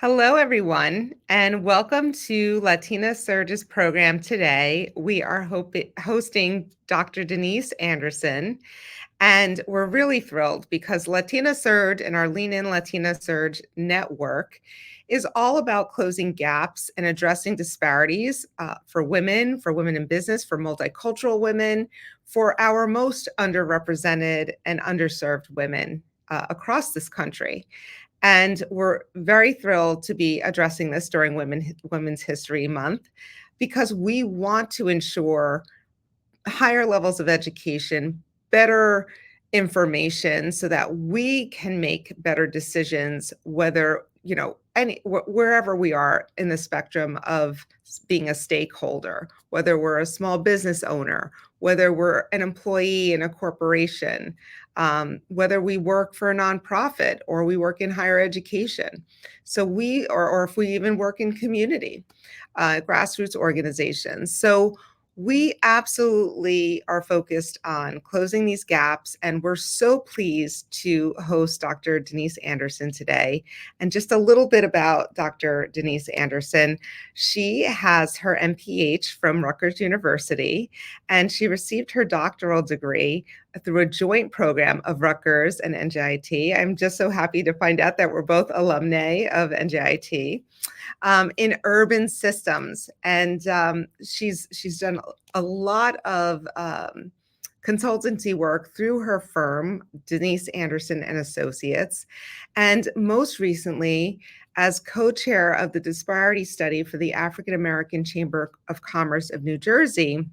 Hello, everyone, and welcome to Latina Surge's program today. We are hosting Dr. Denise Anderson, and we're really thrilled because Latina Surge and our Lean In Latina Surge network is all about closing gaps and addressing disparities for women in business, for multicultural women, for our most underrepresented and underserved women across this country. And we're very thrilled to be addressing this during Women's History Month because we want to ensure higher levels of education, better information so that we can make better decisions, whether, wherever we are in the spectrum of being a stakeholder, whether we're a small business owner, whether we're an employee in a corporation, whether we work for a nonprofit or we work in higher education. So or if we even work in community, grassroots organizations. So we absolutely are focused on closing these gaps, and we're so pleased to host Dr. Denise Anderson today. And just a little bit about Dr. Denise Anderson. She has her MPH from Rutgers University, and she received her doctoral degree through a joint program of Rutgers and NJIT. I'm just so happy to find out that we're both alumni of NJIT. In urban systems. And she's done a lot of consultancy work through her firm, Denise Anderson and Associates. And most recently, as co-chair of the Disparity Study for the African American Chamber of Commerce of New Jersey,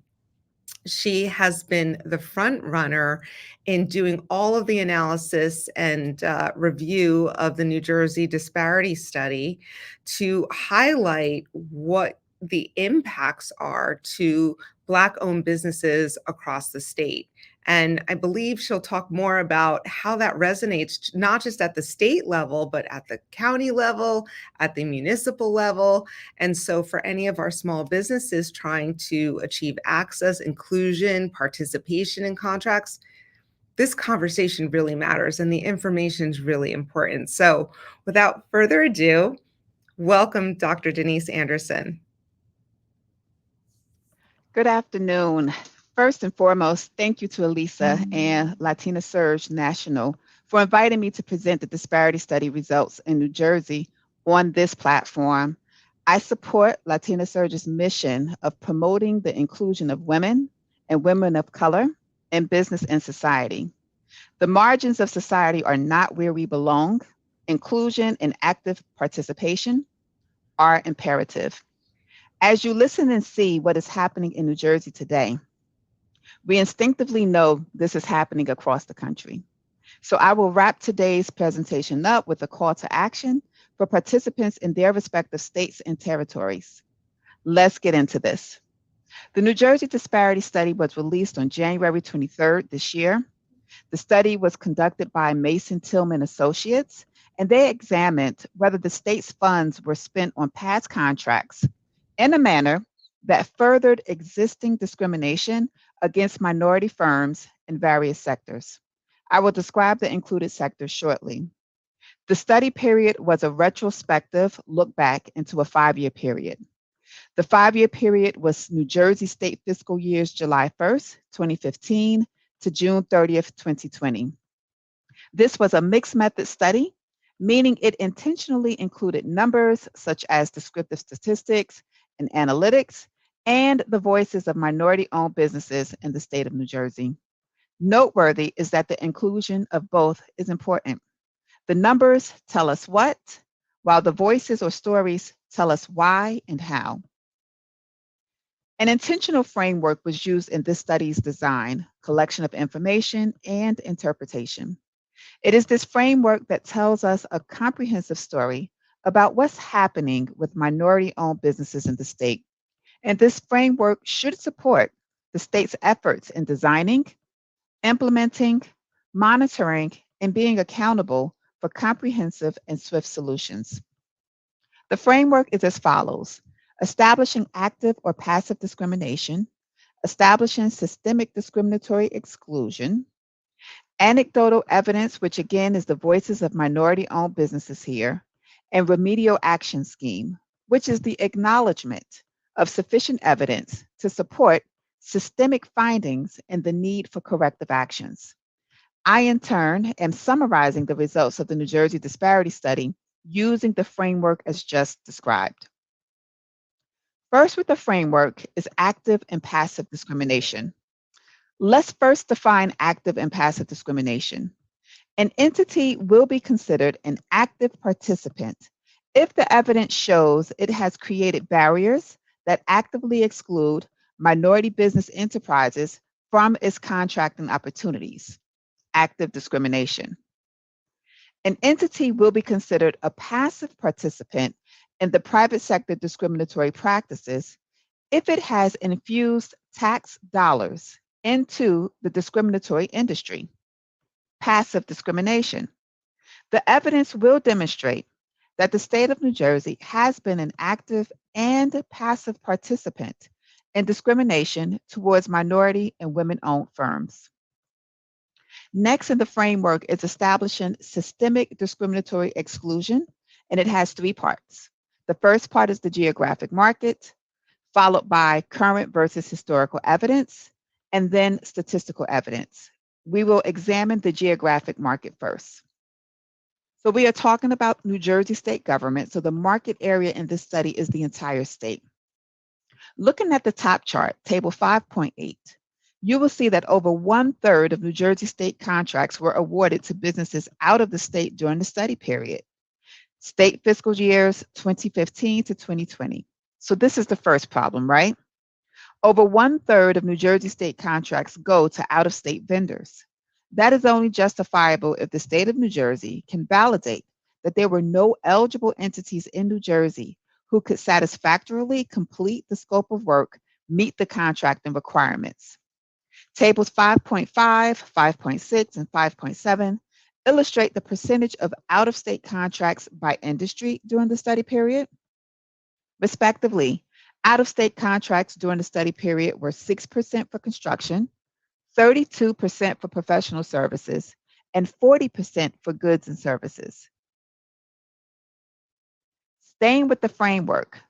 she has been the front runner in doing all of the analysis and review of the New Jersey Disparity Study to highlight what the impacts are to Black-owned businesses across the state. And I believe she'll talk more about how that resonates, not just at the state level, but at the county level, at the municipal level. And so for any of our small businesses trying to achieve access, inclusion, participation in contracts, this conversation really matters and the information is really important. So without further ado, welcome Dr. Denise Anderson. Good afternoon. First and foremost, thank you to Elisa and Latina Surge National for inviting me to present the disparity study results in New Jersey on this platform. I support Latina Surge's mission of promoting the inclusion of women and women of color in business and society. The margins of society are not where we belong. Inclusion and active participation are imperative. As you listen and see what is happening in New Jersey today, we instinctively know this is happening across the country. So I will wrap today's presentation up with a call to action for participants in their respective states and territories. Let's get into this. The New Jersey Disparity Study was released on January 23rd this year. The study was conducted by Mason Tillman Associates, and they examined whether the state's funds were spent on past contracts in a manner that furthered existing discrimination against minority firms in various sectors. I will describe the included sectors shortly. The study period was a retrospective look back into a 5-year period. The 5-year period was New Jersey state fiscal years July 1st, 2015 to June 30th, 2020. This was a mixed method study, meaning it intentionally included numbers such as descriptive statistics and analytics, and the voices of minority-owned businesses in the state of New Jersey. Noteworthy is that the inclusion of both is important. The numbers tell us what, while the voices or stories tell us why and how. An intentional framework was used in this study's design, collection of information, and interpretation. It is this framework that tells us a comprehensive story about what's happening with minority-owned businesses in the state. And this framework should support the state's efforts in designing, implementing, monitoring, and being accountable for comprehensive and swift solutions. The framework is as follows: establishing active or passive discrimination, establishing systemic discriminatory exclusion, anecdotal evidence, which again is the voices of minority-owned businesses here, and remedial action scheme, which is the acknowledgement of sufficient evidence to support systemic findings and the need for corrective actions. I, in turn, am summarizing the results of the New Jersey Disparity Study using the framework as just described. First, with the framework is active and passive discrimination. Let's first define active and passive discrimination. An entity will be considered an active participant if the evidence shows it has created barriers that actively exclude minority business enterprises from its contracting opportunities. Active discrimination. An entity will be considered a passive participant in the private sector discriminatory practices if it has infused tax dollars into the discriminatory industry. Passive discrimination. The evidence will demonstrate that the state of New Jersey has been an active and passive participant in discrimination towards minority and women owned firms. Next in the framework is establishing systemic discriminatory exclusion, and it has three parts. The first part is the geographic market, followed by current versus historical evidence, and then statistical evidence. We will examine the geographic market first. So we are talking about New Jersey state government. So the market area in this study is the entire state. Looking at the top chart, table 5.8, you will see that over 1/3 of New Jersey state contracts were awarded to businesses out of the state during the study period. State fiscal years 2015 to 2020. So this is the first problem, right? Over 1/3 of New Jersey state contracts go to out-of-state vendors. That is only justifiable if the state of New Jersey can validate that there were no eligible entities in New Jersey who could satisfactorily complete the scope of work, meet the contracting requirements. Tables 5.5, 5.6, and 5.7 illustrate the percentage of out-of-state contracts by industry during the study period. Respectively, out-of-state contracts during the study period were 6% for construction, 32% for professional services, and 40% for goods and services. Staying with the framework,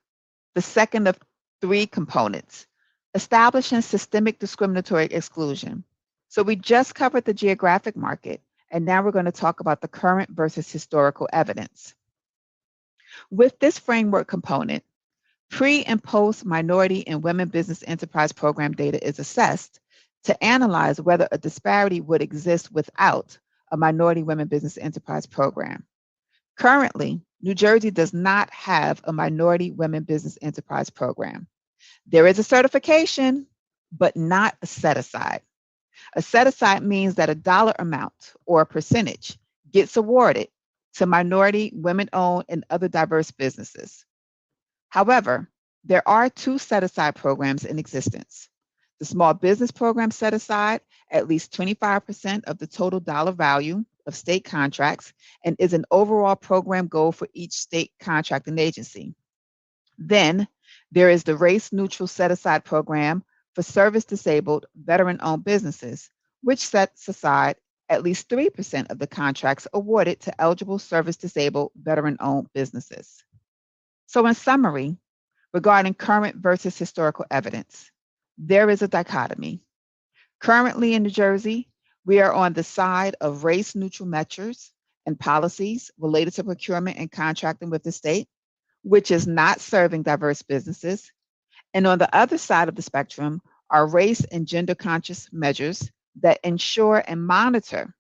the second of three components, establishing systemic discriminatory exclusion. So we just covered the geographic market, and now we're going to talk about the current versus historical evidence. With this framework component, pre and post minority and women business enterprise program data is assessed to analyze whether a disparity would exist without a minority women business enterprise program. Currently, New Jersey does not have a minority women business enterprise program. There is a certification, but not a set aside. A set aside means that a dollar amount or a percentage gets awarded to minority, women owned, and other diverse businesses. However, there are two set aside programs in existence. The small business program set aside at least 25% of the total dollar value of state contracts and is an overall program goal for each state contracting agency. Then there is the race neutral set aside program for service disabled veteran owned businesses, which sets aside at least 3% of the contracts awarded to eligible service disabled veteran owned businesses. So, in summary, regarding current versus historical evidence, there is a dichotomy. Currently in New Jersey, we are on the side of race neutral measures and policies related to procurement and contracting with the state, which is not serving diverse businesses. And on the other side of the spectrum are race and gender conscious measures that ensure and monitor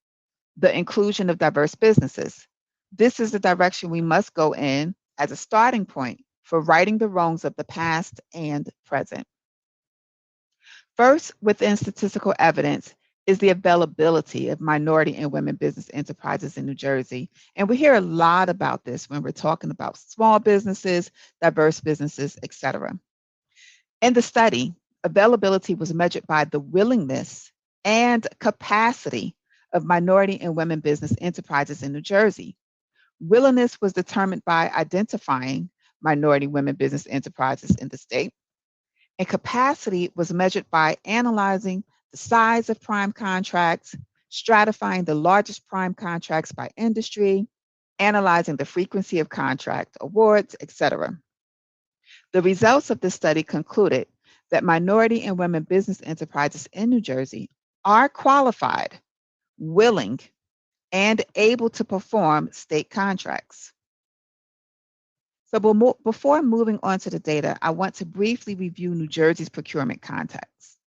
the inclusion of diverse businesses. This is the direction we must go in as a starting point for righting the wrongs of the past and present. First, within statistical evidence is the availability of minority and women business enterprises in New Jersey. And we hear a lot about this when we're talking about small businesses, diverse businesses, et cetera. In the study, availability was measured by the willingness and capacity of minority and women business enterprises in New Jersey. Willingness was determined by identifying minority women business enterprises in the state, and capacity was measured by analyzing the size of prime contracts, stratifying the largest prime contracts by industry, analyzing the frequency of contract awards, etc. The results of this study concluded that minority and women business enterprises in New Jersey are qualified, willing, and able to perform state contracts. So before moving on to the data, I want to briefly review New Jersey's procurement context.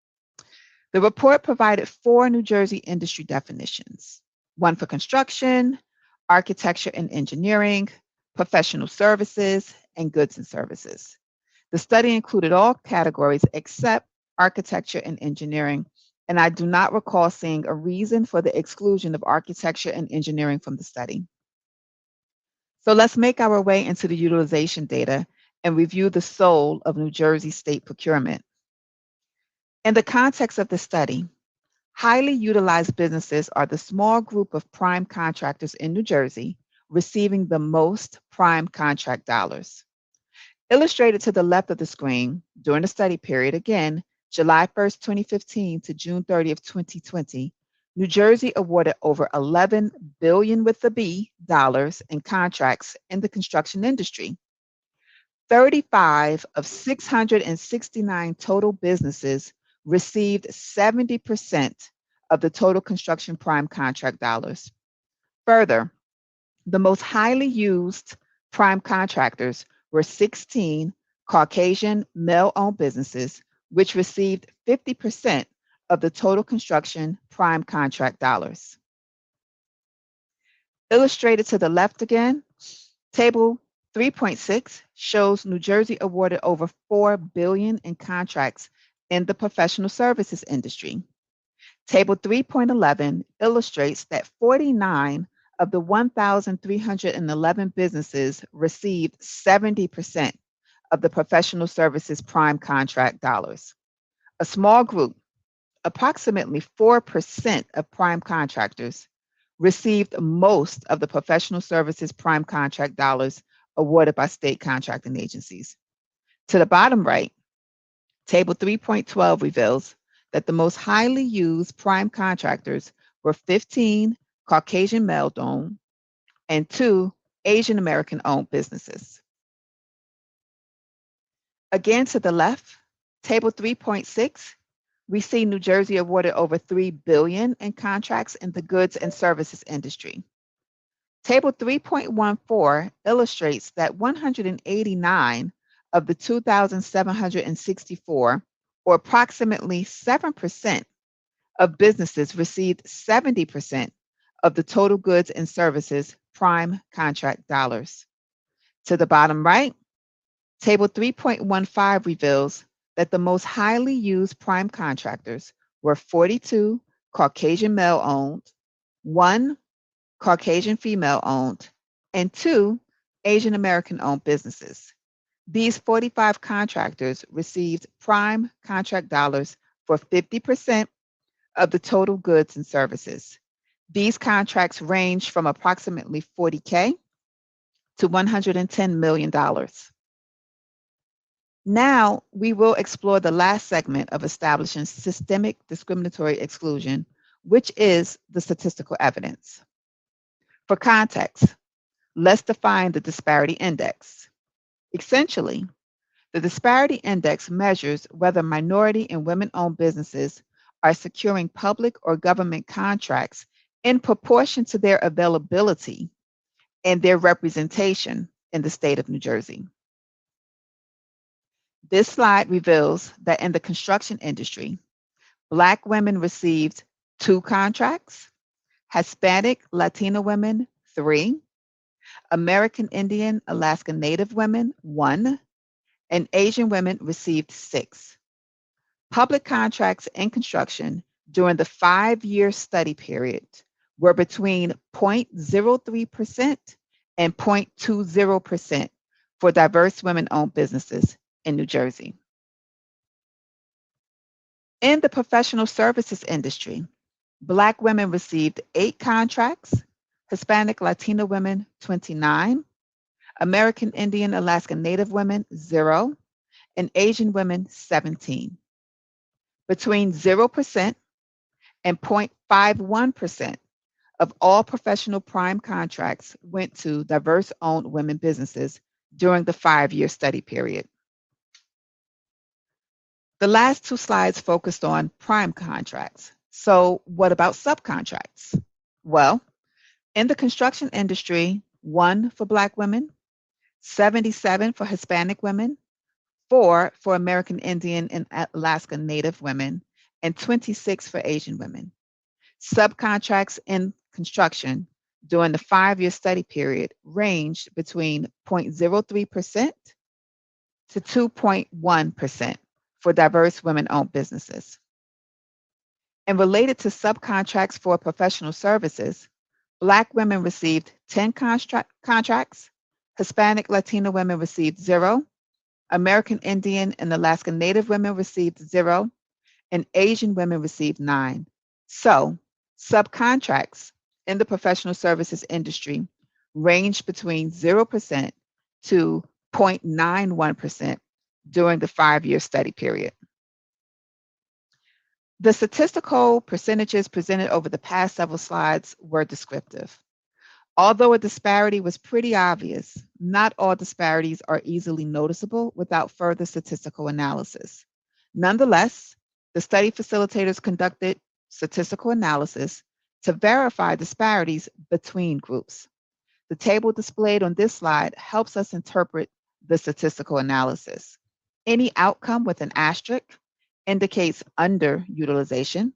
The report provided 4 New Jersey industry definitions, one for construction, architecture and engineering, professional services, and goods and services. The study included all categories except architecture and engineering, and I do not recall seeing a reason for the exclusion of architecture and engineering from the study. So let's make our way into the utilization data and review the soul of New Jersey state procurement. In the context of the study, highly utilized businesses are the small group of prime contractors in New Jersey receiving the most prime contract dollars. Illustrated to the left of the screen, during the study period, again, July 1st, 2015 to June 30th, 2020, New Jersey awarded over $11 billion with the B dollars in contracts in the construction industry. 35 of 669 total businesses received 70% of the total construction prime contract dollars. Further, the most highly used prime contractors were 16 Caucasian male-owned businesses, which received 50% of the total construction prime contract dollars. Illustrated to the left again, Table 3.6 shows New Jersey awarded over $4 billion in contracts in the professional services industry. Table 3.11 illustrates that 49 of the 1,311 businesses received 70% of the professional services prime contract dollars. A small group, approximately 4% of prime contractors, received most of the professional services prime contract dollars awarded by state contracting agencies. To the bottom right, Table 3.12 reveals that the most highly used prime contractors were 15 Caucasian male-owned and 2 Asian American-owned businesses. Again, to the left, Table 3.6, we see New Jersey awarded over $3 billion in contracts in the goods and services industry. Table 3.14 illustrates that 189 of the 2,764, or approximately 7% of businesses, received 70% of the total goods and services prime contract dollars. To the bottom right, Table 3.15 reveals that the most highly used prime contractors were 42 Caucasian male-owned, 1 Caucasian female-owned, and 2 Asian American-owned businesses. These 45 contractors received prime contract dollars for 50% of the total goods and services. These contracts range from approximately $40K to $110 million. Now, we will explore the last segment of establishing systemic discriminatory exclusion, which is the statistical evidence. For context, let's define the disparity index. Essentially, the disparity index measures whether minority and women-owned businesses are securing public or government contracts in proportion to their availability and their representation in the state of New Jersey. This slide reveals that in the construction industry, Black women received 2 contracts, Hispanic Latino women 3, American Indian Alaska Native women 1, and Asian women received 6. Public contracts in construction during the 5-year study period were between 0.03% and 0.20% for diverse women-owned businesses in New Jersey. In the professional services industry, Black women received 8 contracts, Hispanic Latino women 29, American Indian Alaska Native women 0, and Asian women 17. Between 0% and 0.51% of all professional prime contracts went to diverse-owned women businesses during the 5-year study period. The last two slides focused on prime contracts. So what about subcontracts? Well, in the construction industry, 1 for Black women, 77 for Hispanic women, 4 for American Indian and Alaska Native women, and 26 for Asian women. Subcontracts in construction during the 5-year study period ranged between 0.03% to 2.1% for diverse women-owned businesses. And related to subcontracts for professional services, Black women received 10 contracts, Hispanic Latino women received 0, American Indian and Alaska Native women received 0, and Asian women received 9. So, subcontracts in the professional services industry range between 0% to 0.91% during the 5-year study period. The statistical percentages presented over the past several slides were descriptive. Although a disparity was pretty obvious, not all disparities are easily noticeable without further statistical analysis. Nonetheless, the study facilitators conducted statistical analysis to verify disparities between groups. The table displayed on this slide helps us interpret the statistical analysis. Any outcome with an asterisk indicates underutilization,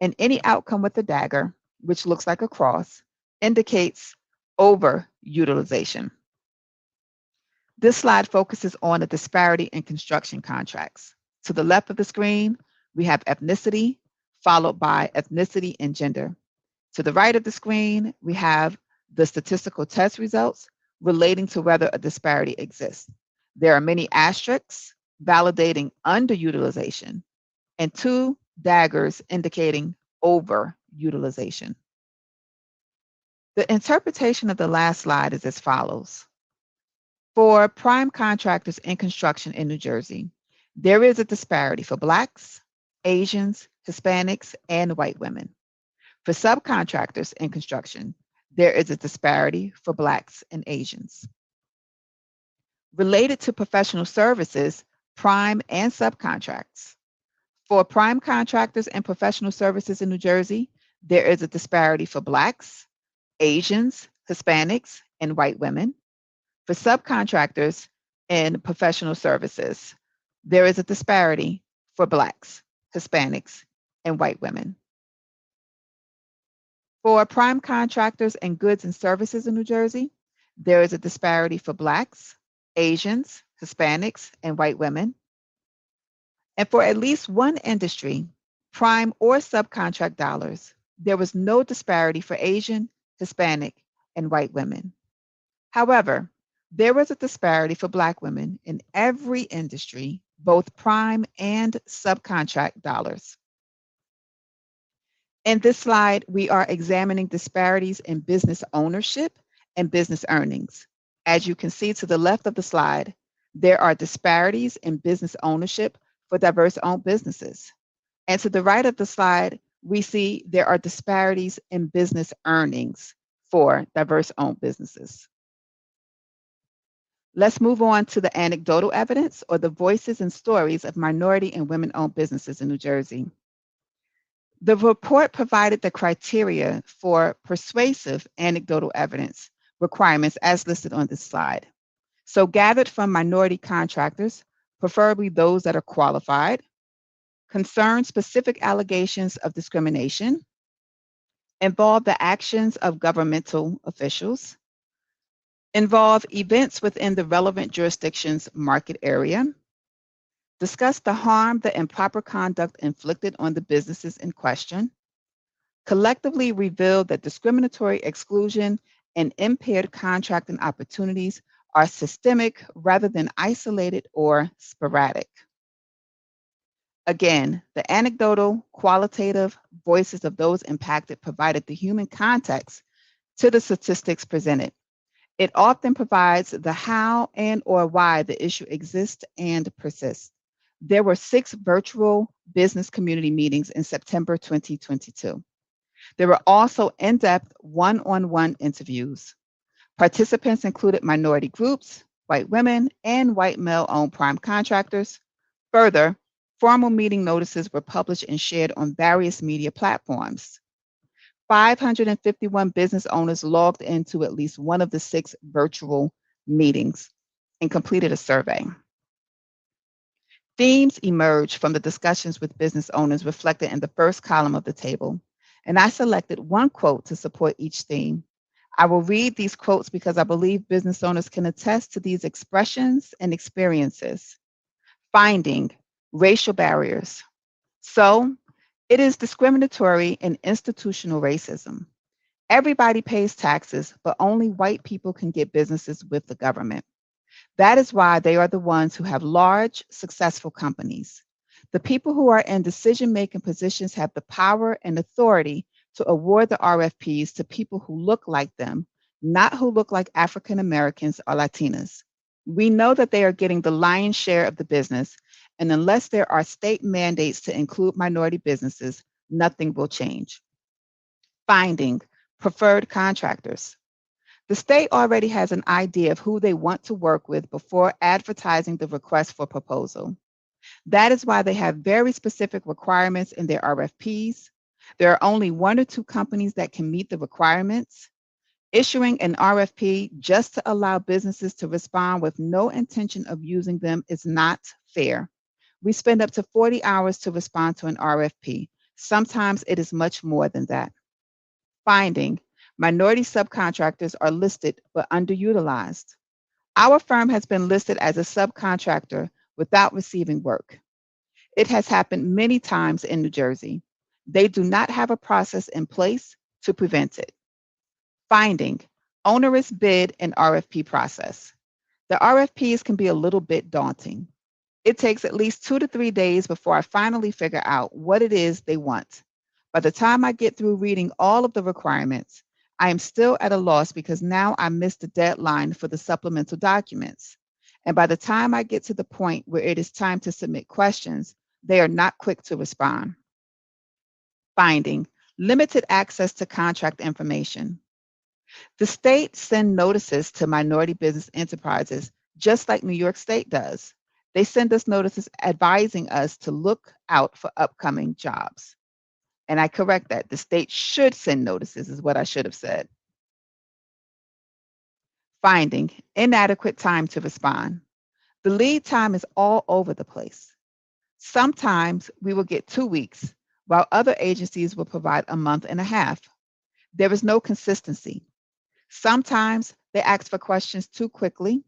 and any outcome with a dagger, which looks like a cross, indicates overutilization. This slide focuses on the disparity in construction contracts. To the left of the screen, we have ethnicity, followed by ethnicity and gender. To the right of the screen, we have the statistical test results relating to whether a disparity exists. There are many asterisks validating underutilization and 2 daggers indicating overutilization. The interpretation of the last slide is as follows. For prime contractors in construction in New Jersey, there is a disparity for Blacks, Asians, Hispanics, and white women. For subcontractors in construction, there is a disparity for Blacks and Asians. Related to professional services, prime and subcontracts. For prime contractors and professional services in New Jersey, there is a disparity for Blacks, Asians, Hispanics, and white women. For subcontractors in professional services, there is a disparity for Blacks, Hispanics, and white women. For prime contractors and goods and services in New Jersey, there is a disparity for Blacks, Asians, Hispanics, and white women. And for at least one industry, prime or subcontract dollars, there was no disparity for Asian, Hispanic, and white women. However, there was a disparity for Black women in every industry, both prime and subcontract dollars. In this slide, we are examining disparities in business ownership and business earnings. As you can see to the left of the slide, there are disparities in business ownership for diverse-owned businesses. And to the right of the slide, we see there are disparities in business earnings for diverse-owned businesses. Let's move on to the anecdotal evidence or the voices and stories of minority and women-owned businesses in New Jersey. The report provided the criteria for persuasive anecdotal evidence requirements as listed on this slide. So gathered from minority contractors, preferably those that are qualified, concern specific allegations of discrimination, involve the actions of governmental officials, involve events within the relevant jurisdiction's market area, discuss the harm the improper conduct inflicted on the businesses in question, collectively reveal that discriminatory exclusion and impaired contracting opportunities are systemic rather than isolated or sporadic. Again, the anecdotal, qualitative voices of those impacted provided the human context to the statistics presented. It often provides the how and or why the issue exists and persists. There were 6 virtual business community meetings in September 2022. There were also in-depth one-on-one interviews. Participants included minority groups, white women, and white male-owned prime contractors. Further, formal meeting notices were published and shared on various media platforms. 551 business owners logged into at least one of the 6 virtual meetings and completed a survey. Themes emerged from the discussions with business owners reflected in the first column of the table, and I selected one quote to support each theme. I will read these quotes because I believe business owners can attest to these expressions and experiences. Finding racial barriers. So, it is discriminatory and institutional racism. Everybody pays taxes, but only white people can get businesses with the government. That is why they are the ones who have large, successful companies. The people who are in decision-making positions have the power and authority to award the RFPs to people who look like them, not who look like African Americans or Latinas. We know that they are getting the lion's share of the business, and unless there are state mandates to include minority businesses, nothing will change. Finding preferred contractors. The state already has an idea of who they want to work with before advertising the request for proposal. That is why they have very specific requirements in their RFPs. There are only 1 or 2 companies that can meet the requirements. Issuing an RFP just to allow businesses to respond with no intention of using them is not fair. We spend up to 40 hours to respond to an RFP. Sometimes it is much more than that. Finding minority subcontractors are listed but underutilized. Our firm has been listed as a subcontractor without receiving work. It has happened many times in New Jersey. They do not have a process in place to prevent it. Finding onerous bid and RFP process. The RFPs can be a little bit daunting. It takes at least 2 to 3 days before I finally figure out what it is they want. By the time I get through reading all of the requirements, I am still at a loss because now I missed the deadline for the supplemental documents. And by the time I get to the point where it is time to submit questions, they are not quick to respond. Finding limited access to contract information. The state sends notices to minority business enterprises just like New York State does. They send us notices advising us to look out for upcoming jobs. And I correct that. The state should send notices, is what I should have said. Finding inadequate time to respond. The lead time is all over the place. Sometimes we will get 2 weeks, while other agencies will provide a month and a half. There is no consistency. Sometimes they ask for questions too quickly.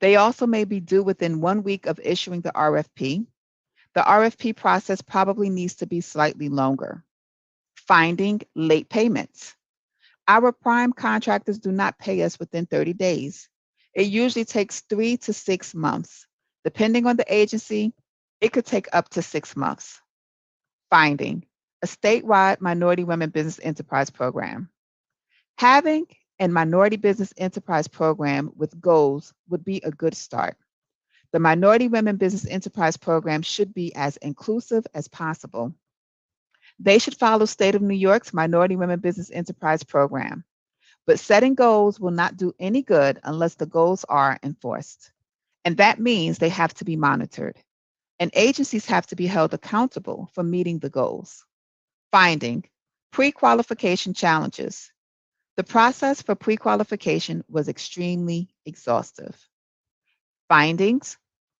They also may be due within 1 week of issuing the RFP. The RFP process probably needs to be slightly longer. Finding late payments. Our prime contractors do not pay us within 30 days. It usually takes 3 to 6 months. Depending on the agency, it could take up to 6 months. Finding a statewide minority women business enterprise program. Having a minority business enterprise program with goals would be a good start. The Minority Women Business Enterprise Program should be as inclusive as possible. They should follow State of New York's Minority Women Business Enterprise Program. But setting goals will not do any good unless the goals are enforced. And that means they have to be monitored. And agencies have to be held accountable for meeting the goals. Finding pre-qualification challenges. The process for pre-qualification was extremely exhaustive. Findings,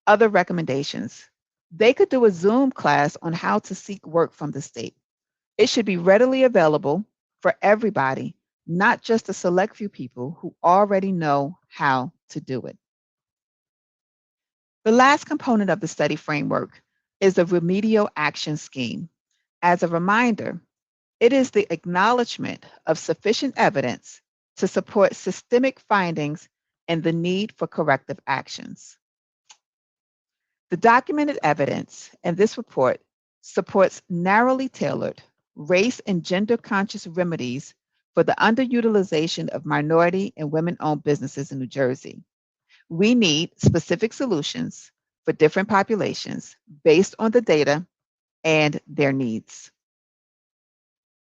other recommendations. They could do a Zoom class on how to seek work from the state. It should be readily available for everybody, not just a select few people who already know how to do it. The last component of the study framework is the remedial action scheme. As a reminder, it is the acknowledgement of sufficient evidence to support systemic findings and the need for corrective actions. The documented evidence in this report supports narrowly tailored race and gender conscious remedies for the underutilization of minority and women-owned businesses in New Jersey. We need specific solutions for different populations based on the data and their needs.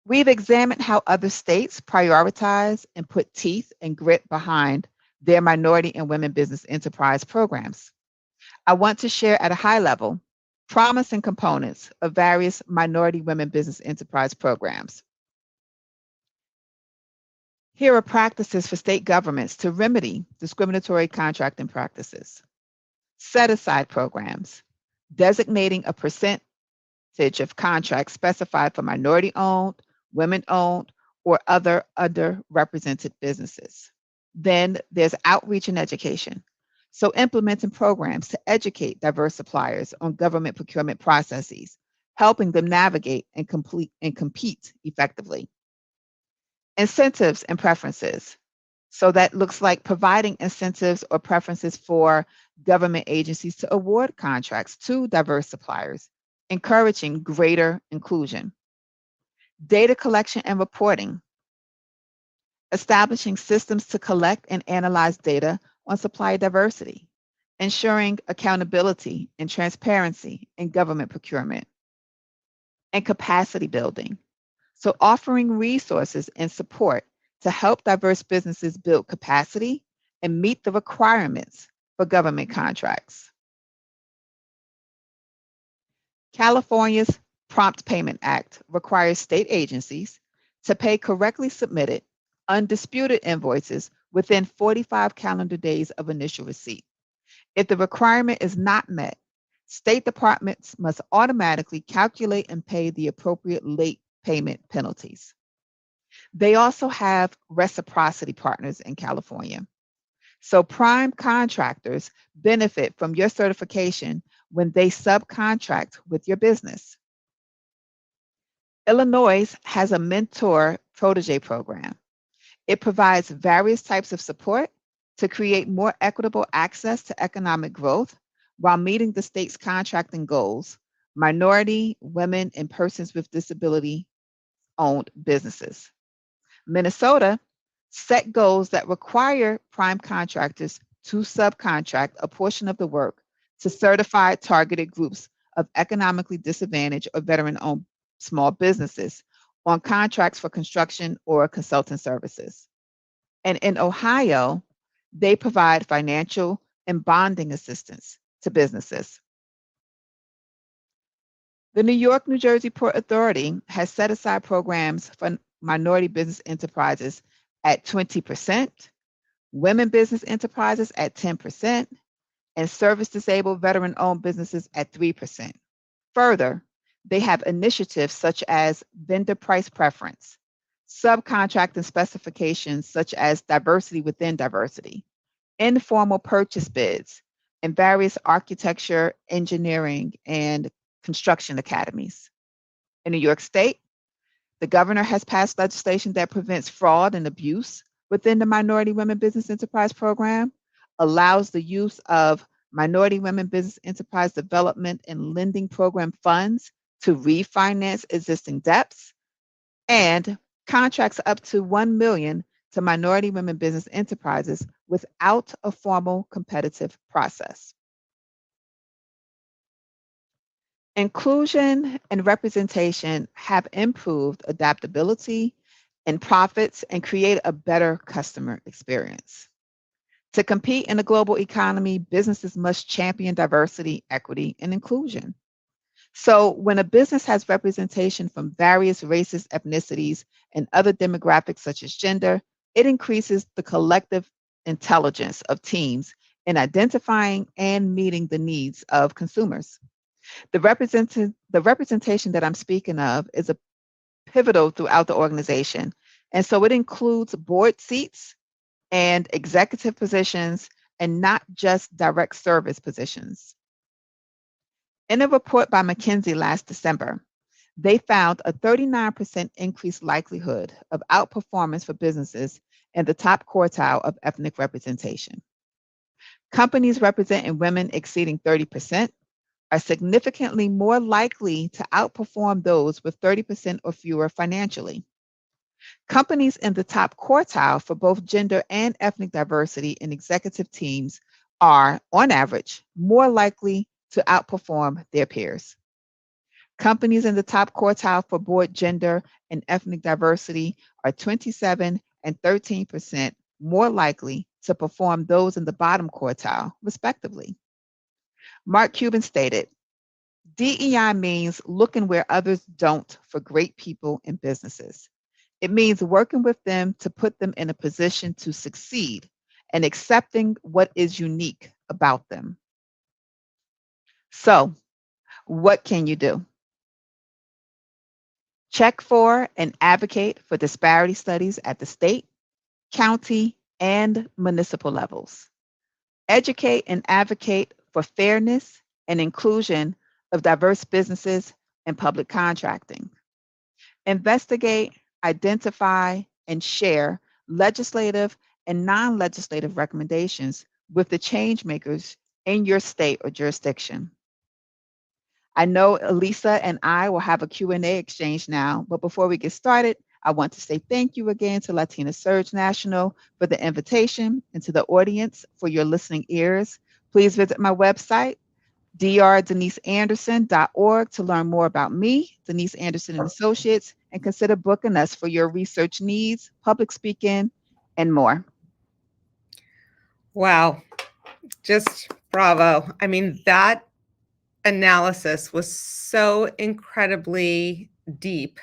We've examined how other states prioritize and put teeth and grit behind their minority and women business enterprise programs. I want to share at a high level promising components of various minority women business enterprise programs. Here are practices for state governments to remedy discriminatory contracting practices. Set aside programs, designating a percentage of contracts specified for minority owned, women owned, or other underrepresented businesses. Then there's outreach and education. So implementing programs to educate diverse suppliers on government procurement processes, helping them navigate and compete effectively. Incentives and preferences. So that looks like providing incentives or preferences for government agencies to award contracts to diverse suppliers, encouraging greater inclusion. Data collection and reporting, establishing systems to collect and analyze data on supply diversity, ensuring accountability and transparency in government procurement, and capacity building. So offering resources and support to help diverse businesses build capacity and meet the requirements for government contracts. California's Prompt Payment Act requires state agencies to pay correctly submitted, undisputed invoices within 45 calendar days of initial receipt. If the requirement is not met, state departments must automatically calculate and pay the appropriate late payment penalties. They also have reciprocity partners in California. So prime contractors benefit from your certification when they subcontract with your business. Illinois has a mentor protege program. It provides various types of support to create more equitable access to economic growth while meeting the state's contracting goals, minority, women, and persons with disability owned businesses. Minnesota set goals that require prime contractors to subcontract a portion of the work to certified targeted groups of economically disadvantaged or veteran-owned small businesses on contracts for construction or consulting services. And in Ohio, they provide financial and bonding assistance to businesses. The New York, New Jersey Port Authority has set aside programs for minority business enterprises at 20%, women business enterprises at 10%, and service disabled veteran owned businesses at 3%. Further, they have initiatives such as vendor price preference, subcontracting specifications such as diversity within diversity, informal purchase bids, and various architecture, engineering, and construction academies. In New York State, the governor has passed legislation that prevents fraud and abuse within the Minority Women Business Enterprise Program, allows the use of Minority Women Business Enterprise Development and Lending Program funds to refinance existing debts, and contracts up to $1 million to minority women business enterprises without a formal competitive process. Inclusion and representation have improved adaptability and profits and create a better customer experience. To compete in a global economy, businesses must champion diversity, equity, and inclusion. So when a business has representation from various races, ethnicities, and other demographics such as gender, it increases the collective intelligence of teams in identifying and meeting the needs of consumers. The representation that I'm speaking of is a pivotal throughout the organization. And so it includes board seats and executive positions and not just direct service positions. In a report by McKinsey last December, they found a 39% increased likelihood of outperformance for businesses in the top quartile of ethnic representation. Companies representing women exceeding 30% are significantly more likely to outperform those with 30% or fewer financially. Companies in the top quartile for both gender and ethnic diversity in executive teams are, on average, more likely to outperform their peers. Companies in the top quartile for board gender and ethnic diversity are 27 and 13% more likely to perform those in the bottom quartile, respectively. Mark Cuban stated, DEI means looking where others don't for great people and businesses. It means working with them to put them in a position to succeed and accepting what is unique about them. So, what can you do? Check for and advocate for disparity studies at the state, county, and municipal levels. Educate and advocate for fairness and inclusion of diverse businesses and public contracting. Investigate, identify, and share legislative and non legislative recommendations with the change makers in your state or jurisdiction. I know Elisa and I will have a Q&A exchange now, but before we get started, I want to say thank you again to Latina Surge National for the invitation and to the audience for your listening ears. Please visit my website, drdeniseanderson.org, to learn more about me, Denise Anderson and Associates, and consider booking us for your research needs, public speaking, and more. Wow, just bravo. I mean, that analysis was so incredibly deep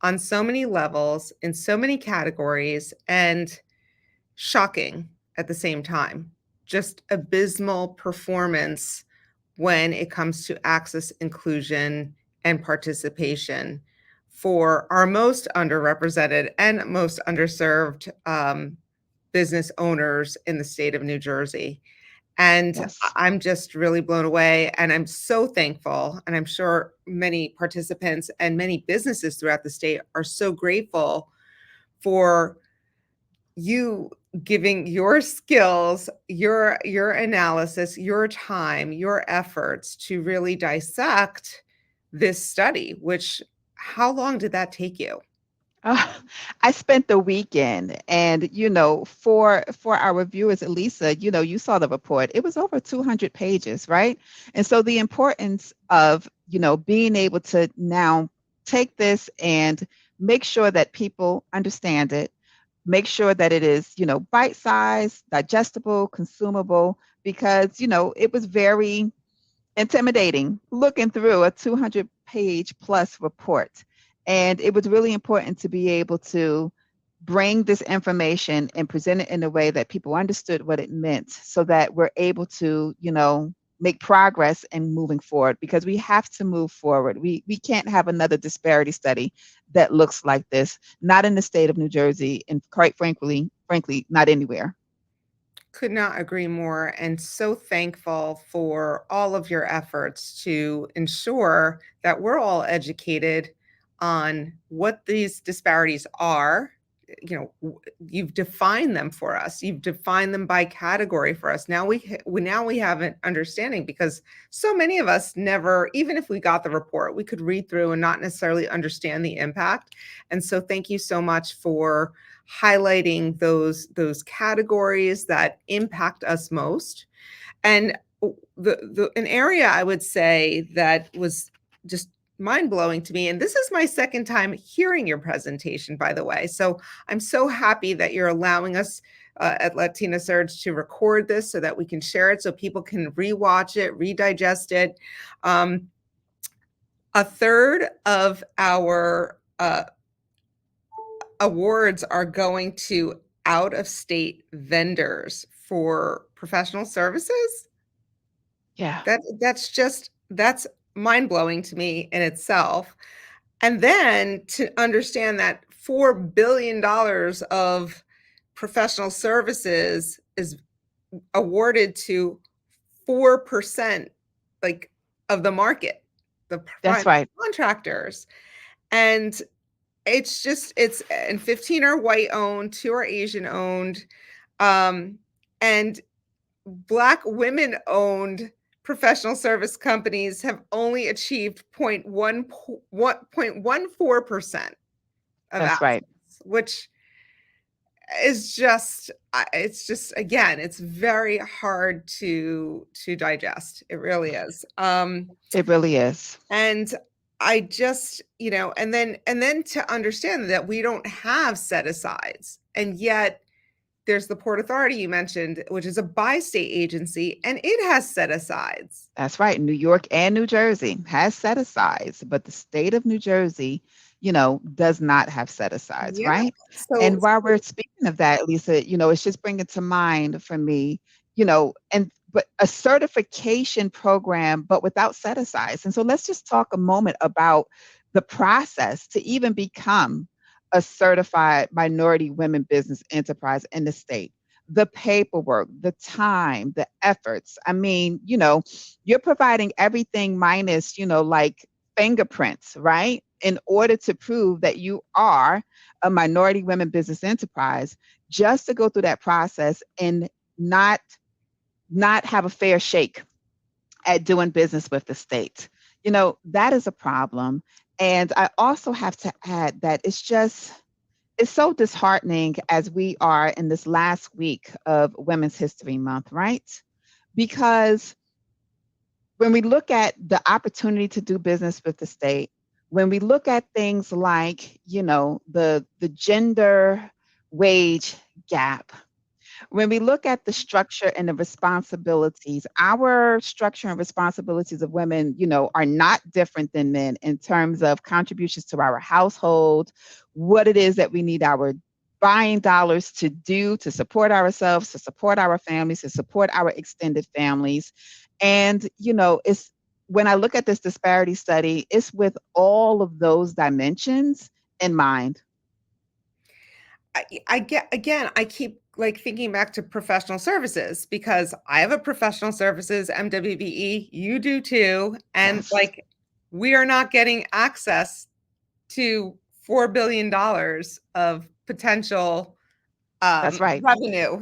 on so many levels, in so many categories, and shocking at the same time. Just abysmal performance when it comes to access, inclusion, and participation for our most underrepresented and most underserved business owners in the state of New Jersey. And Yes. I'm just really blown away. And I'm so thankful. And I'm sure many participants and many businesses throughout the state are so grateful for you giving your skills, your analysis, your time, your efforts to really dissect this study, which how long did that take you? Uh, I spent the weekend, and for our viewers, Elisa, you saw the report. It was over 200 pages, right? And so the importance of being able to now take this and make sure that people understand it, make sure that it is bite-sized, digestible, consumable, because it was very intimidating looking through a 200-page plus report. And it was really important to be able to bring this information and present it in a way that people understood what it meant so that we're able to, make progress and moving forward, because we have to move forward. We can't have another disparity study that looks like this, not in the state of New Jersey, and quite frankly, not anywhere. Could not agree more, and so thankful for all of your efforts to ensure that we're all educated on what these disparities are. You've defined them for us. You've defined them by category for us. Now we have an understanding, because so many of us never, even if we got the report, we could read through and not necessarily understand the impact. And so thank you so much for highlighting those categories that impact us most. And an area I would say that was just mind-blowing to me, and this is my second time hearing your presentation, by the way, so I'm so happy that you're allowing us at Latina Surge to record this so that we can share it, so people can rewatch it, redigest it. A third of our awards are going to out-of-state vendors for professional services. Yeah, That's mind-blowing to me in itself. And then to understand that $4 billion of professional services is awarded to 4%, like, of the market, the that's prime right. contractors. And and 15 are white owned, 2 are Asian owned, and Black women owned professional service companies have only achieved 0.14% of That's right. applicants, which is just, it's just, again, it's very hard to digest. It really is. It really is. And I just, and then to understand that we don't have set asides, and yet there's the Port Authority you mentioned, which is a bi-state agency, and it has set asides. That's right. New York and New Jersey has set asides, but the state of New Jersey, does not have set asides, Yeah. right? So, And while we're speaking of that, Lisa, it's just bringing to mind for me, but a certification program, but without set asides. And so let's just talk a moment about the process to even become a certified minority women business enterprise in the state. The paperwork, the time, the efforts. I mean, you're providing everything minus, like fingerprints, right? In order to prove that you are a minority women business enterprise, just to go through that process and not have a fair shake at doing business with the state. That is a problem. And I also have to add that it's so disheartening as we are in this last week of Women's History Month, right? Because when we look at the opportunity to do business with the state, when we look at things like, the gender wage gap, when we look at the structure and the responsibilities, our structure and responsibilities of women, are not different than men in terms of contributions to our household, what it is that we need our buying dollars to do to support ourselves, to support our families, to support our extended families. And, it's when I look at this disparity study, it's with all of those dimensions in mind. I get, again, I keep like thinking back to professional services because I have a professional services MWBE, you do too, and Yes, like we are not getting access to $4 billion of potential that's right. revenue,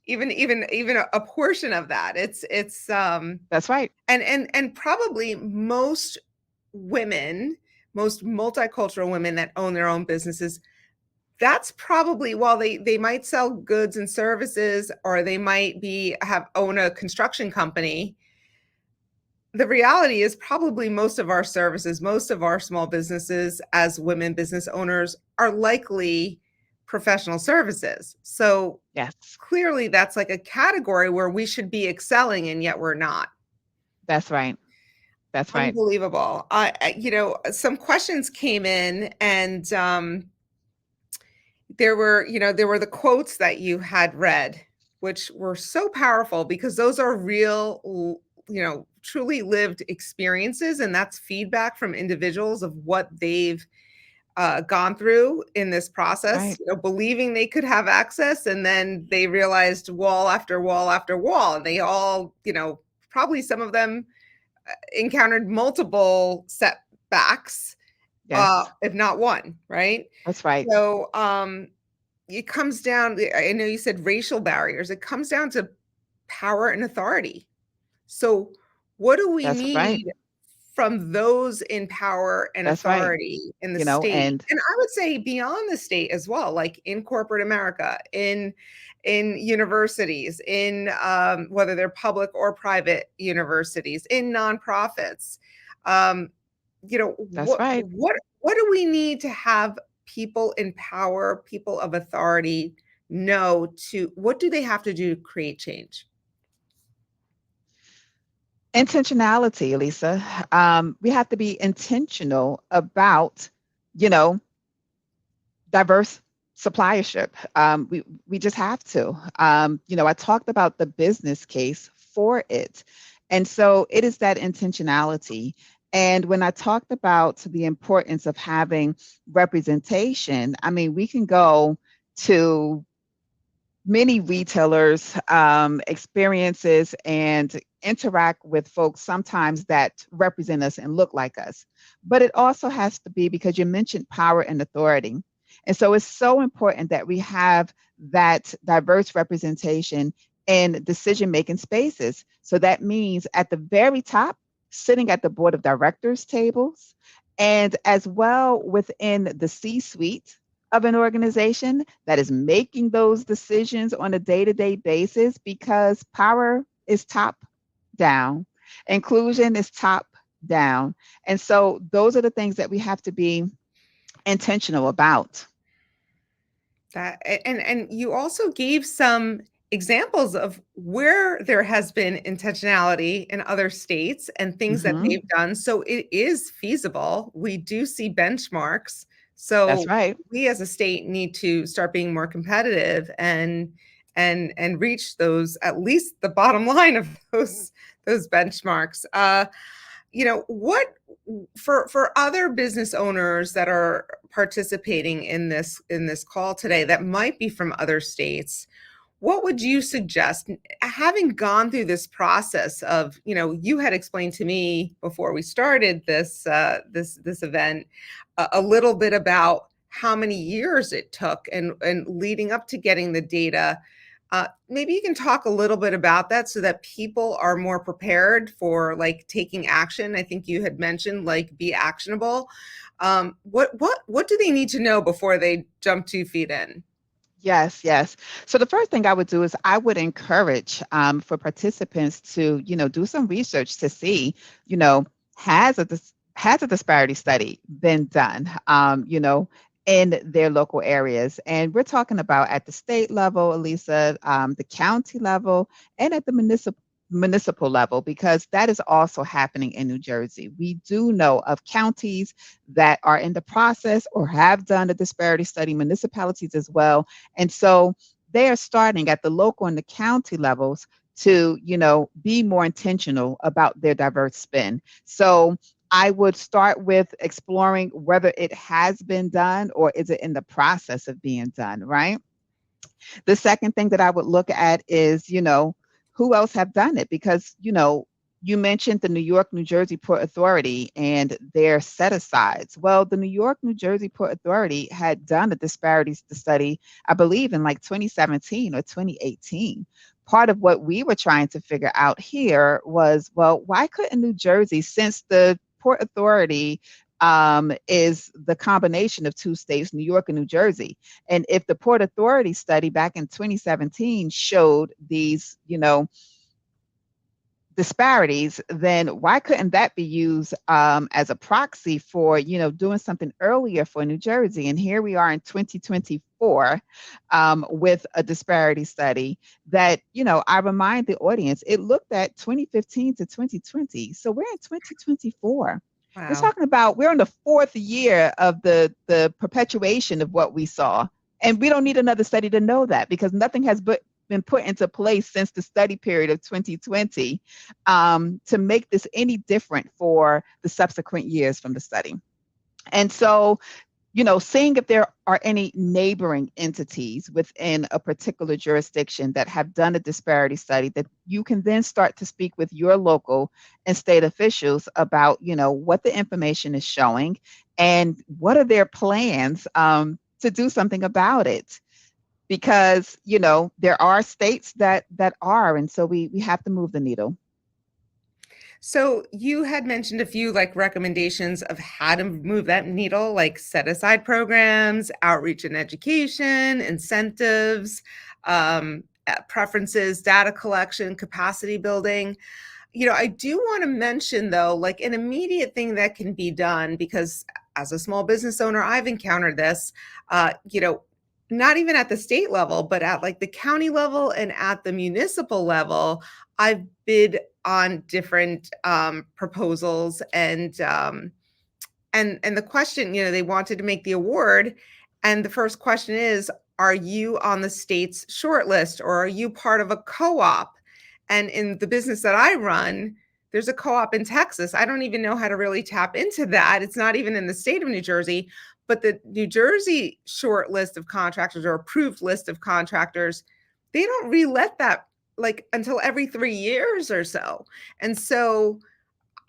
even a portion of that. It's That's right. and probably most women, most multicultural women that own their own businesses, that's probably, while they might sell goods and services, or they might be have own a construction company, the reality is probably most of our services, most of our small businesses as women business owners are likely professional services. So Yes, clearly that's like a category where we should be excelling, and yet we're not. that's right. That's right. Unbelievable. Some questions came in, and there were the quotes that you had read, which were so powerful because those are real, truly lived experiences, and that's feedback from individuals of what they've gone through in this process, Right. believing they could have access, and then they realized wall after wall after wall, and they all, probably some of them encountered multiple setbacks, Yes, if not one, right? that's right. So, it comes down, I know you said racial barriers. It comes down to power and authority. So, what do we That's right. need from those in power and That's right. authority in the state? And And I would say beyond the state as well, like in corporate America, in universities, in whether they're public or private universities, in nonprofits. Um, that's right. what do we need to have people in power, people of authority know to what do they have to do to create change? Intentionality, Elisa. We have to be intentional about, you know, diverse suppliership. We just have to. I talked about the business case for it. And so it is that intentionality. And when I talked about the importance of having representation, I mean, we can go to many retailers' experiences and interact with folks sometimes that represent us and look like us. But it also has to be because you mentioned power and authority. And so it's so important that we have that diverse representation in decision making spaces. So that means at the very top, sitting at the board of directors tables, and as well within the C suite of an organization that is making those decisions on a day to day basis, because power is top down, inclusion is top down. And so those are the things that we have to be intentional about. And you also gave some examples of where there has been intentionality in other states and things that Hmm. they've done. So it is feasible. We do see benchmarks. That's So right. we as a state need to start being more competitive and reach those, at least the bottom line of those benchmarks. What for other business owners that are participating in this call today that might be from other states, what would you suggest, having gone through this process of, you had explained to me before we started this event a little bit about how many years it took and leading up to getting the data. Maybe you can talk a little bit about that so that people are more prepared for like taking action. I think you had mentioned like be actionable. What do they need to know before they jump 2 feet in? Yes, yes. So the first thing I would do is I would encourage for participants to, do some research to see, you know, has a disparity study been done, in their local areas. And we're talking about at the state level, Elisa, the county level, and at the municipal level, because that is also happening in New Jersey. We do know of counties that are in the process or have done a disparity study, municipalities as well. And so they are starting at the local and the county levels to, be more intentional about their diverse spend. So I would start with exploring whether it has been done or is it in the process of being done, right? The second thing that I would look at is, who else have done it? Because, you mentioned the New York, New Jersey Port Authority and their set asides. Well, the New York, New Jersey Port Authority had done a disparities study, I believe, in like 2017 or 2018. Part of what we were trying to figure out here was, well, why couldn't New Jersey, since the Port Authority is the combination of two states, New York and New Jersey. And if the Port Authority study back in 2017 showed these, disparities, then why couldn't that be used as a proxy for, doing something earlier for New Jersey? And here we are in 2024 with a disparity study that, I remind the audience, it looked at 2015 to 2020. So we're in 2024. We're Wow. talking about we're in the fourth year of the perpetuation of what we saw. And we don't need another study to know that because nothing has been put into place since the study period of 2020 to make this any different for the subsequent years from the study. And so, seeing if there are any neighboring entities within a particular jurisdiction that have done a disparity study that you can then start to speak with your local and state officials about, what the information is showing and what are their plans to do something about it. Because, there are states that are, and so we have to move the needle. So you had mentioned a few like recommendations of how to move that needle, like set aside programs, outreach and education, incentives, preferences, data collection, capacity building. I do want to mention though, like an immediate thing that can be done, because as a small business owner, I've encountered this, not even at the state level, but at like the county level and at the municipal level, I've bid on different proposals and the question, they wanted to make the award. And the first question is, are you on the state's shortlist or are you part of a co-op? And in the business that I run, there's a co-op in Texas. I don't even know how to really tap into that. It's not even in the state of New Jersey, but the New Jersey short list of contractors or approved list of contractors, they don't relet that like until every 3 years or so. And so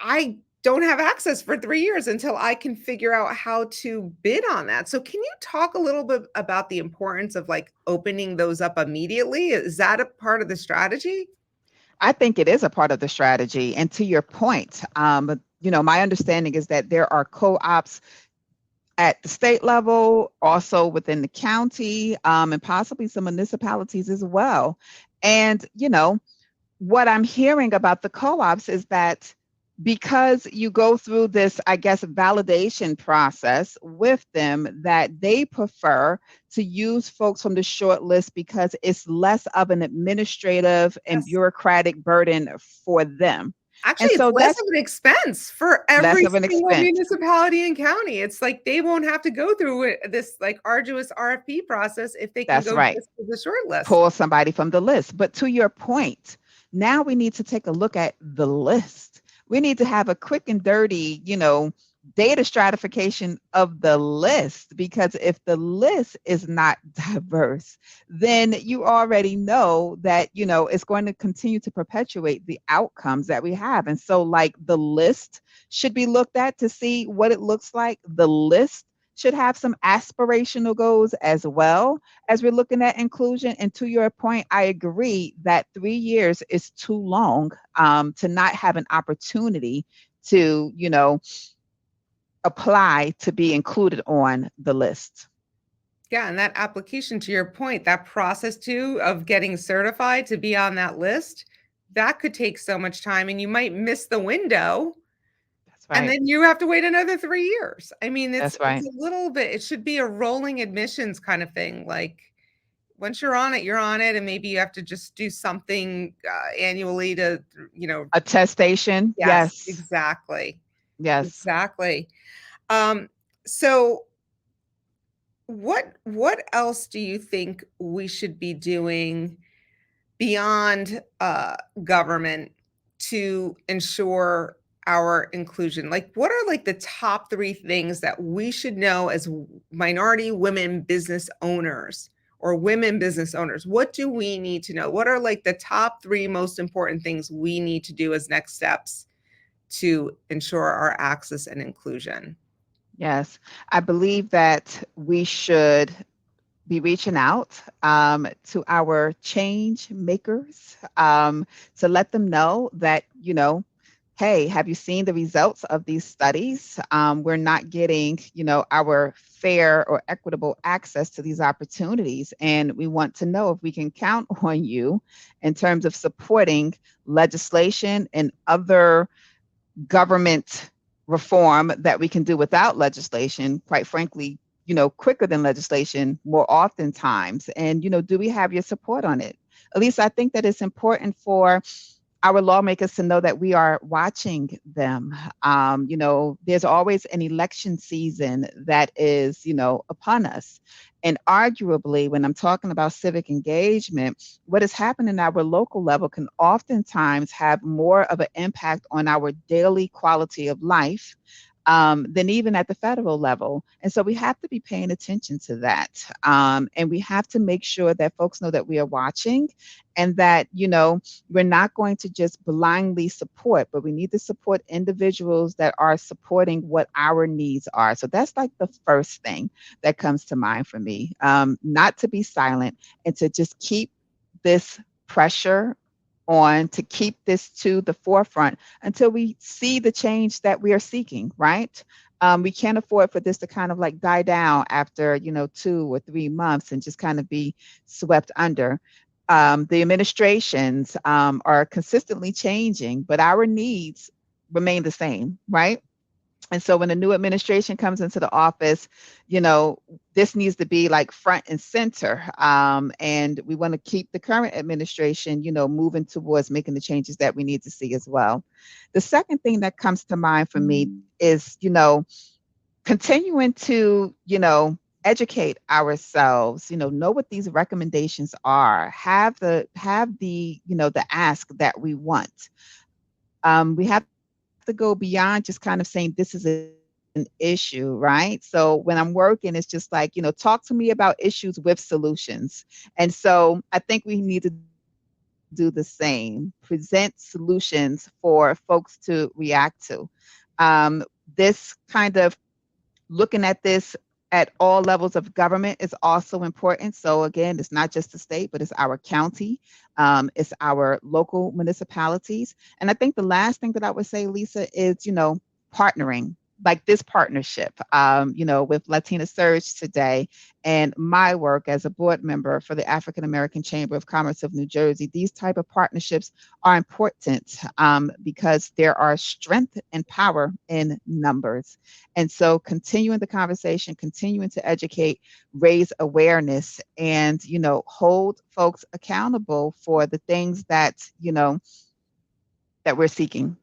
I don't have access for 3 years until I can figure out how to bid on that. So can you talk a little bit about the importance of, like, opening those up immediately? Is that a part of the strategy? I think it is a part of the strategy. And to your point, my understanding is that there are co-ops at the state level, also within the county, and possibly some municipalities as well. And, what I'm hearing about the co-ops is that because you go through this, I guess, validation process with them, that they prefer to use folks from the short list because it's less of an administrative and Yes. bureaucratic burden for them. Actually, And it's so less that's of an expense for less every of an single expense. municipality and county. It's like they won't have to go through this like arduous RFP process if they can That's go right. just to the short list. Pull somebody from the list. But to your point, now we need to take a look at the list. We need to have a quick and dirty, data stratification of the list, because if the list is not diverse, then you already know that, it's going to continue to perpetuate the outcomes that we have. And so, like, the list should be looked at to see what it looks like. The list should have some aspirational goals as well as we're looking at inclusion. And to your point, I agree that 3 years is too long to not have an opportunity to, apply to be included on the list. Yeah, and that application, to your point, that process too of getting certified to be on that list, that could take so much time and you might miss the window That's and right. then you have to wait another 3 years. I mean, That's it's right. a little bit, it should be a rolling admissions kind of thing. Like once you're on it, you're on it, and maybe you have to just do something annually to, you know. Attestation. Yes, Yes. exactly, Yes. exactly. Um, so what else do you think we should be doing beyond government to ensure our inclusion? Like, what are like the top three things that we should know as minority women business owners or women business owners? What do we need to know? What are like the top three most important things we need to do as next steps to ensure our access and inclusion? Yes. I believe that we should be reaching out to our change makers to let them know that, hey, have you seen the results of these studies? We're not getting, our fair or equitable access to these opportunities. And we want to know if we can count on you in terms of supporting legislation and other government reform that we can do without legislation, quite frankly, quicker than legislation more oftentimes. And, do we have your support on it? At least I think that it's important for our lawmakers to know that we are watching them. There's always an election season that is, upon us. And arguably, when I'm talking about civic engagement, what is happening at our local level can oftentimes have more of an impact on our daily quality of life than even at the federal level. And so we have to be paying attention to that. And we have to make sure that folks know that we are watching, and that, we're not going to just blindly support, but we need to support individuals that are supporting what our needs are. So that's like the first thing that comes to mind for me. Not to be silent, and to just keep this pressure on, to keep this to the forefront until we see the change that we are seeking, right? We can't afford for this to kind of like die down after, 2 or 3 months and just kind of be swept under. The administrations are consistently changing, but our needs remain the same, right? And so when a new administration comes into the office, this needs to be like front and center. And we want to keep the current administration, moving towards making the changes that we need to see as well. The second thing that comes to mind for me is, continuing to, educate ourselves, know what these recommendations are, have the the ask that we want. We have to go beyond just kind of saying this is an issue, right? So when I'm working, it's just like, talk to me about issues with solutions. And so I think we need to do the same, present solutions for folks to react to. This kind of looking at this at all levels of government is also important. So again, it's not just the state, but it's our county, it's our local municipalities. And I think the last thing that I would say, Lisa, is, partnering. like this partnership, with Latina Surge today and my work as a board member for the African American Chamber of Commerce of New Jersey, these type of partnerships are important because there are strength and power in numbers. And so continuing the conversation, continuing to educate, raise awareness, and, hold folks accountable for the things that we're seeking.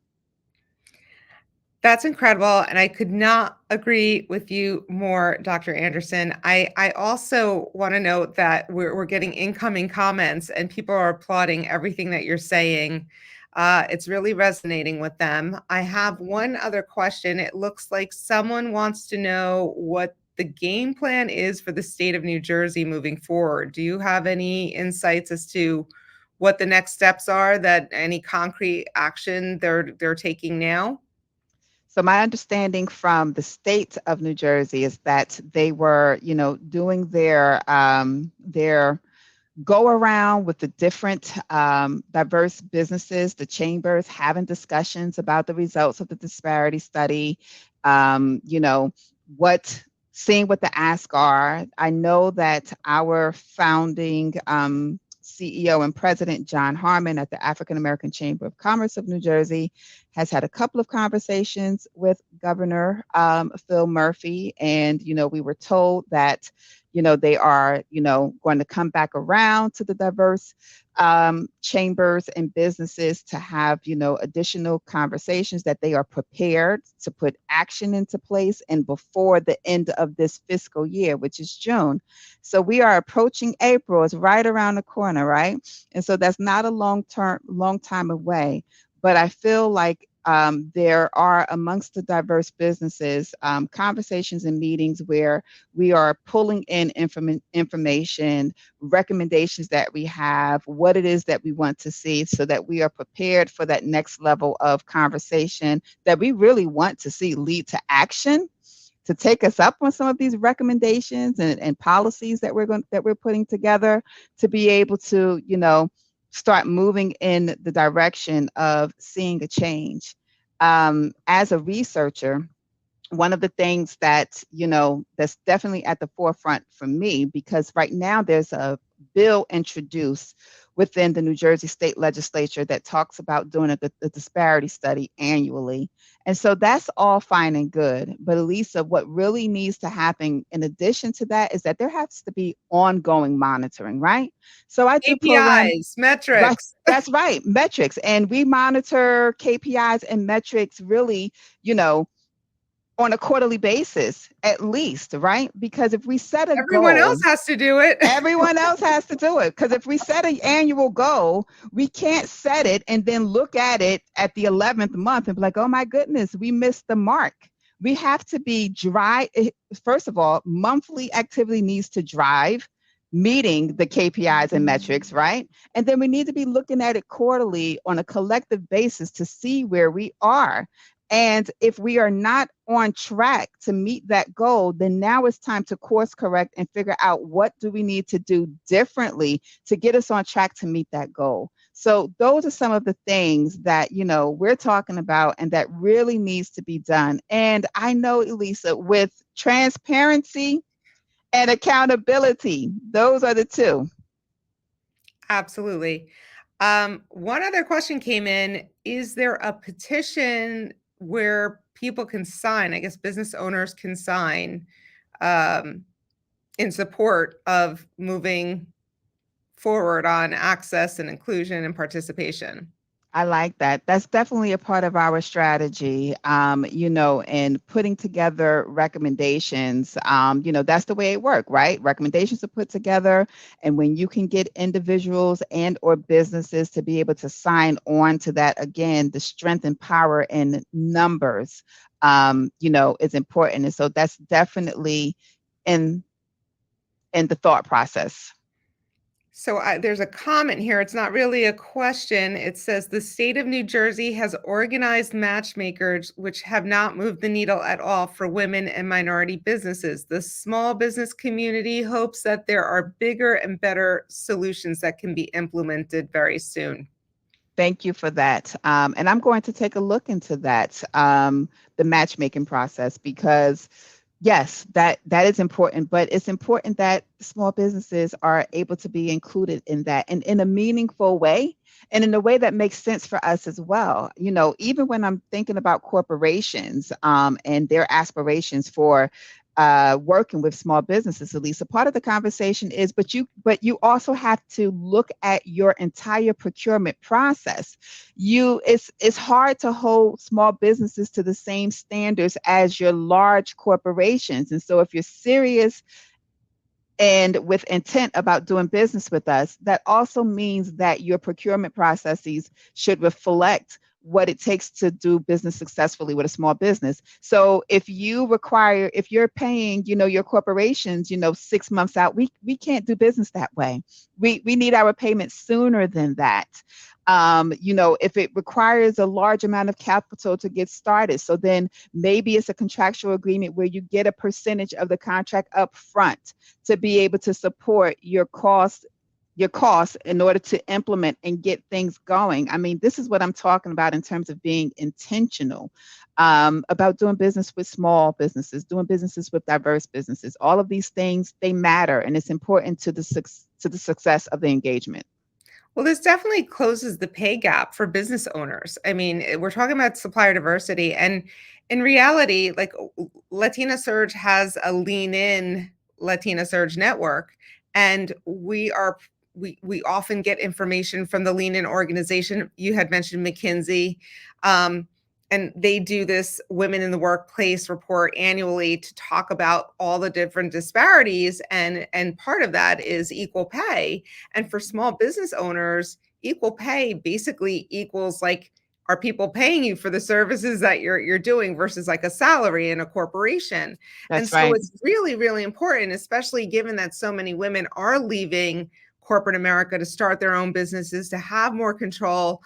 That's incredible, and I could not agree with you more, Dr. Anderson. I also wanna note that we're getting incoming comments, and people are applauding everything that you're saying. It's really resonating with them. I have one other question. It looks like someone wants to know what the game plan is for the state of New Jersey moving forward. Do you have any insights as to what the next steps are, that any concrete action they're taking now? So my understanding from the state of New Jersey is that they were, doing their go around with the different diverse businesses, the chambers, having discussions about the results of the disparity study, what seeing what the asks are. I know that our founding CEO and President John Harmon at the African American Chamber of Commerce of New Jersey has had a couple of conversations with Governor Phil Murphy, and we were told that they are going to come back around to the diverse chambers and businesses to have additional conversations, that they are prepared to put action into place and before the end of this fiscal year, which is June. So we are approaching April. It's right around the corner, right? And so that's not a long time away. But I feel like there are amongst the diverse businesses conversations and meetings where we are pulling in information, recommendations that we have, what it is that we want to see, so that we are prepared for that next level of conversation that we really want to see lead to action, to take us up on some of these recommendations and policies that we're putting together, to be able to start moving in the direction of seeing a change. As a researcher, one of the things that that's definitely at the forefront for me, because right now there's a bill introduced within the New Jersey State Legislature that talks about doing the disparity study annually. And so that's all fine and good. But Elisa, what really needs to happen in addition to that is that there has to be ongoing monitoring, right? So I do program. KPIs, Right, metrics. that's right, metrics. And we monitor KPIs and metrics really, on a quarterly basis, at least, right? Because if we set a Everyone else goal, has to do it. everyone else has to do it. Because if we set an annual goal, we can't set it and then look at it at the 11th month and be like, oh my goodness, we missed the mark. We have to be dry. First of all, monthly activity needs to drive meeting the KPIs and metrics, right? And then we need to be looking at it quarterly on a collective basis to see where we are. And if we are not on track to meet that goal, then now it's time to course correct and figure out what do we need to do differently to get us on track to meet that goal. So those are some of the things that, we're talking about and that really needs to be done. And I know, Elisa, with transparency and accountability, those are the two. Absolutely. One other question came in. Is there a petition where people can sign, I guess business owners can sign, um, in support of moving forward on access and inclusion and participation? I like that. That's definitely a part of our strategy, and putting together recommendations. That's the way it works, right? Recommendations are put together, and when you can get individuals and or businesses to be able to sign on to that, again, the strength and power in numbers, is important. And so that's definitely in the thought process. So there's a comment here. It's not really a question. It says the state of New Jersey has organized matchmakers which have not moved the needle at all for women and minority businesses. The small business community hopes that there are bigger and better solutions that can be implemented very soon. Thank you for that. And I'm going to take a look into that, the matchmaking process, because yes, that is important, but it's important that small businesses are able to be included in that and in a meaningful way and in a way that makes sense for us as well. You know, even when I'm thinking about corporations and their aspirations for working with small businesses, Elisa, part of the conversation is, but you also have to look at your entire procurement process. It's hard to hold small businesses to the same standards as your large corporations. And so if you're serious and with intent about doing business with us, that also means that your procurement processes should reflect what it takes to do business successfully with a small business. So if you're paying, your corporations, 6 months out, we can't do business that way. We need our payments sooner than that. If it requires a large amount of capital to get started, so then maybe it's a contractual agreement where you get a percentage of the contract up front to be able to support your costs in order to implement and get things going. I mean, this is what I'm talking about in terms of being intentional about doing business with small businesses, doing businesses with diverse businesses. All of these things, they matter, and it's important to the success of the engagement. Well, this definitely closes the pay gap for business owners. I mean, we're talking about supplier diversity, and in reality, like Latina Surge has a lean in Latina Surge network, and we often get information from the lean in organization. You had mentioned McKinsey. Um, and they do this women in the workplace report annually to talk about all the different disparities, and part of that is equal pay. And for small business owners, equal pay basically equals like, are people paying you for the services that you're doing versus like a salary in a corporation? And That's so right. it's really, really important, especially given that so many women are leaving corporate America to start their own businesses, to have more control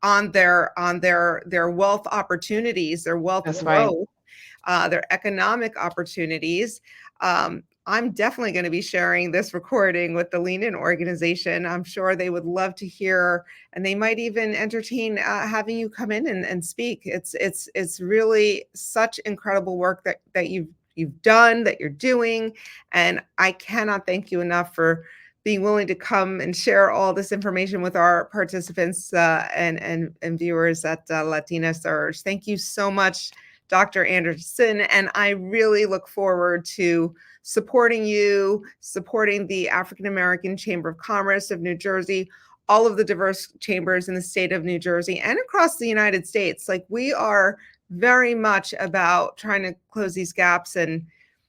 on their wealth opportunities, their wealth That's right. growth, their economic opportunities. I'm definitely going to be sharing this recording with the Lean In organization. I'm sure they would love to hear, and they might even entertain having you come in and speak. It's really such incredible work that you've done, that you're doing, and I cannot thank you enough for being willing to come and share all this information with our participants and viewers at Latina Surge. Thank you so much, Dr. Anderson, and I really look forward to supporting you, supporting the African American Chamber of Commerce of New Jersey, all of the diverse chambers in the state of New Jersey and across the United States. Like, we are very much about trying to close these gaps and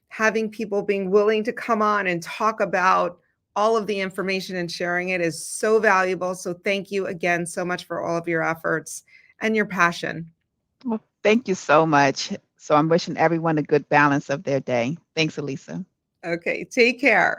having people being willing to come on and talk about all of the information, and sharing it is so valuable. So thank you again so much for all of your efforts and your passion. Well, thank you so much. So I'm wishing everyone a good balance of their day. Thanks, Elisa. Okay, take care.